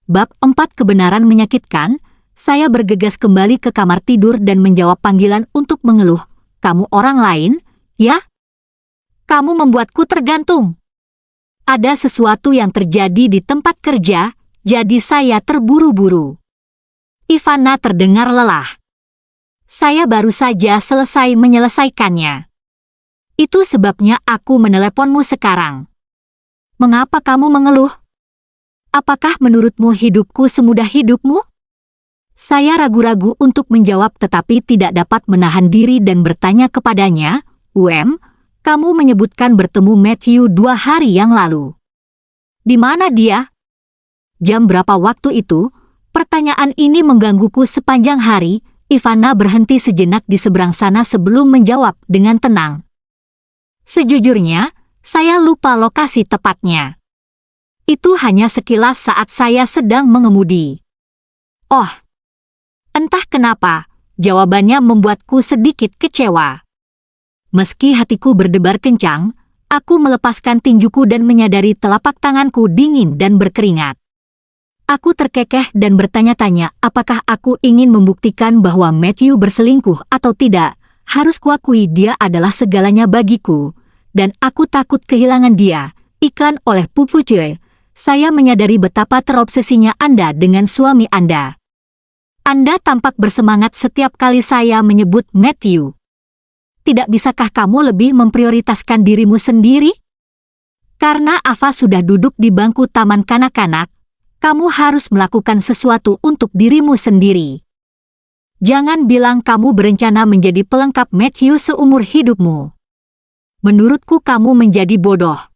Bab 4 Kebenaran Menyakitkan. Saya bergegas kembali ke kamar tidur dan menjawab panggilan untuk mengeluh. Kamu orang lain, ya? Kamu membuatku tergantung. Ada sesuatu yang terjadi di tempat kerja, jadi saya terburu-buru. Ivana terdengar lelah. Saya baru saja selesai menyelesaikannya. Itu sebabnya aku meneleponmu sekarang. Mengapa kamu mengeluh? Apakah menurutmu hidupku semudah hidupmu? Saya ragu-ragu untuk menjawab tetapi tidak dapat menahan diri dan bertanya kepadanya, kamu menyebutkan bertemu Matthew 2 hari yang lalu. Di mana dia? Jam berapa waktu itu? Pertanyaan ini menggangguku sepanjang hari. Ivana berhenti sejenak di seberang sana sebelum menjawab dengan tenang. Sejujurnya, saya lupa lokasi tepatnya. Itu hanya sekilas saat saya sedang mengemudi. Oh, entah kenapa, jawabannya membuatku sedikit kecewa. Meski hatiku berdebar kencang, aku melepaskan tinjuku dan menyadari telapak tanganku dingin dan berkeringat. Aku terkekeh dan bertanya-tanya apakah aku ingin membuktikan bahwa Matthew berselingkuh atau tidak. Harus kuakui dia adalah segalanya bagiku, dan aku takut kehilangan dia. Iklan oleh Pupucue. Saya menyadari betapa terobsesinya Anda dengan suami Anda. Anda tampak bersemangat setiap kali saya menyebut Matthew. Tidak bisakah kamu lebih memprioritaskan dirimu sendiri? Karena Ava sudah duduk di bangku taman kanak-kanak, kamu harus melakukan sesuatu untuk dirimu sendiri. Jangan bilang kamu berencana menjadi pelengkap Matthew seumur hidupmu. Menurutku kamu menjadi bodoh.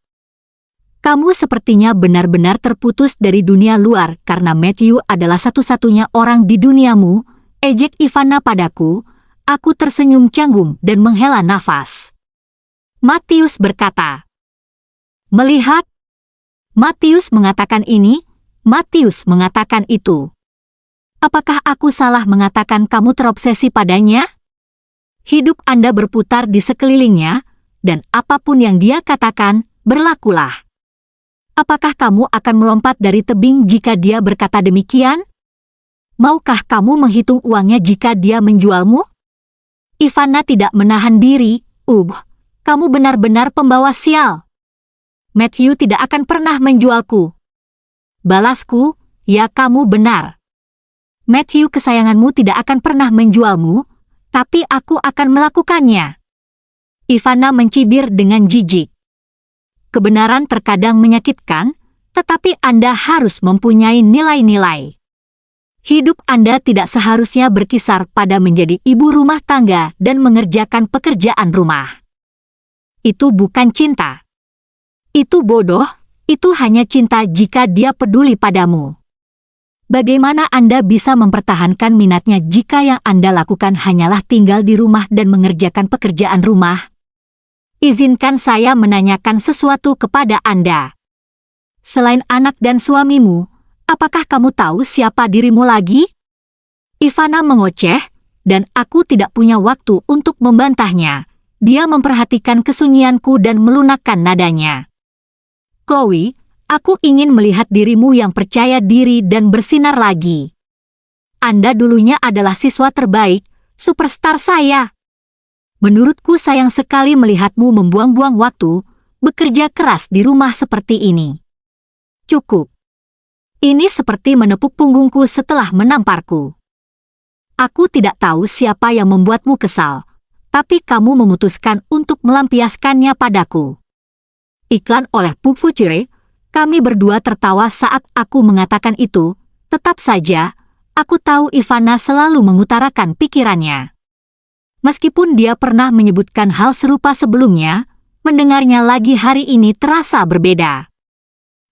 Kamu sepertinya benar-benar terputus dari dunia luar karena Matthew adalah satu-satunya orang di duniamu, ejek Ivana padaku. Aku tersenyum canggung dan menghela nafas. Matius berkata. Melihat? Matius mengatakan ini, Matius mengatakan itu. Apakah aku salah mengatakan kamu terobsesi padanya? Hidup Anda berputar di sekelilingnya, dan apapun yang dia katakan, berlakulah. Apakah kamu akan melompat dari tebing jika dia berkata demikian? Maukah kamu menghitung uangnya jika dia menjualmu? Ivana tidak menahan diri. Kamu benar-benar pembawa sial. Matthew tidak akan pernah menjualku. Balasku, ya kamu benar. Matthew kesayanganmu tidak akan pernah menjualmu, tapi aku akan melakukannya. Ivana mencibir dengan jijik. Kebenaran terkadang menyakitkan, tetapi Anda harus mempunyai nilai-nilai. Hidup Anda tidak seharusnya berkisar pada menjadi ibu rumah tangga dan mengerjakan pekerjaan rumah. Itu bukan cinta. Itu bodoh, itu hanya cinta jika dia peduli padamu. Bagaimana Anda bisa mempertahankan minatnya jika yang Anda lakukan hanyalah tinggal di rumah dan mengerjakan pekerjaan rumah? Izinkan saya menanyakan sesuatu kepada Anda. Selain anak dan suamimu, apakah kamu tahu siapa dirimu lagi? Ivana mengoceh, dan aku tidak punya waktu untuk membantahnya. Dia memperhatikan kesunyianku dan melunakkan nadanya. Chloe, aku ingin melihat dirimu yang percaya diri dan bersinar lagi. Anda dulunya adalah siswa terbaik, superstar saya. Menurutku sayang sekali melihatmu membuang-buang waktu, bekerja keras di rumah seperti ini. Cukup. Ini seperti menepuk punggungku setelah menamparku. Aku tidak tahu siapa yang membuatmu kesal, tapi kamu memutuskan untuk melampiaskannya padaku. Iklan oleh Pupucue. Kami berdua tertawa saat aku mengatakan itu, tetap saja, aku tahu Ivana selalu mengutarakan pikirannya. Meskipun dia pernah menyebutkan hal serupa sebelumnya, mendengarnya lagi hari ini terasa berbeda.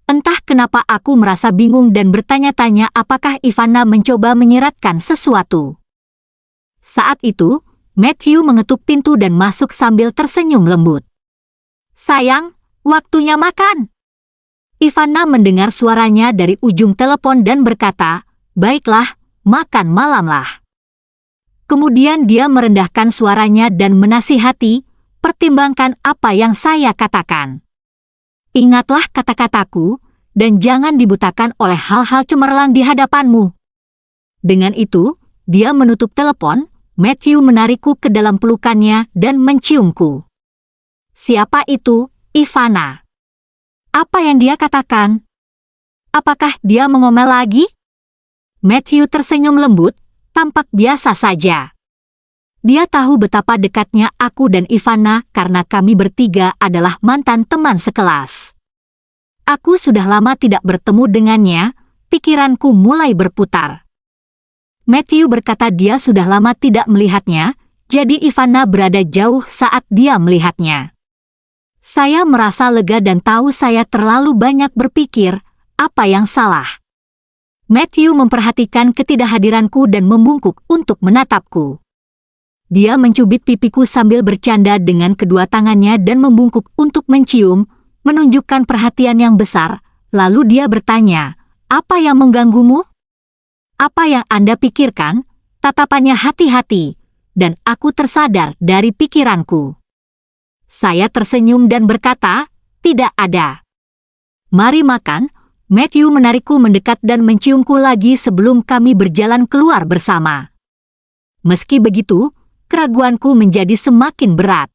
Entah kenapa aku merasa bingung dan bertanya-tanya apakah Ivana mencoba menyiratkan sesuatu. Saat itu, Matthew mengetuk pintu dan masuk sambil tersenyum lembut. Sayang, waktunya makan. Ivana mendengar suaranya dari ujung telepon dan berkata, baiklah, makan malamlah. Kemudian dia merendahkan suaranya dan menasihati, pertimbangkan apa yang saya katakan. Ingatlah kata-kataku, dan jangan dibutakan oleh hal-hal cemerlang di hadapanmu. Dengan itu, dia menutup telepon. Matthew menarikku ke dalam pelukannya dan menciumku. Siapa itu, Ivana? Apa yang dia katakan? Apakah dia mengomel lagi? Matthew tersenyum lembut, tampak biasa saja. Dia tahu betapa dekatnya aku dan Ivana karena kami bertiga adalah mantan teman sekelas. Aku sudah lama tidak bertemu dengannya, pikiranku mulai berputar. Matthew berkata dia sudah lama tidak melihatnya, jadi Ivana berada jauh saat dia melihatnya. Saya merasa lega dan tahu saya terlalu banyak berpikir, apa yang salah. Matthew memperhatikan ketidakhadiranku dan membungkuk untuk menatapku. Dia mencubit pipiku sambil bercanda dengan kedua tangannya dan membungkuk untuk mencium, menunjukkan perhatian yang besar, lalu dia bertanya, apa yang mengganggumu? Apa yang Anda pikirkan? Tatapannya hati-hati, dan aku tersadar dari pikiranku. Saya tersenyum dan berkata, tidak ada. Mari makan. Matthew menarikku mendekat dan menciumku lagi sebelum kami berjalan keluar bersama. Meski begitu, keraguanku menjadi semakin berat.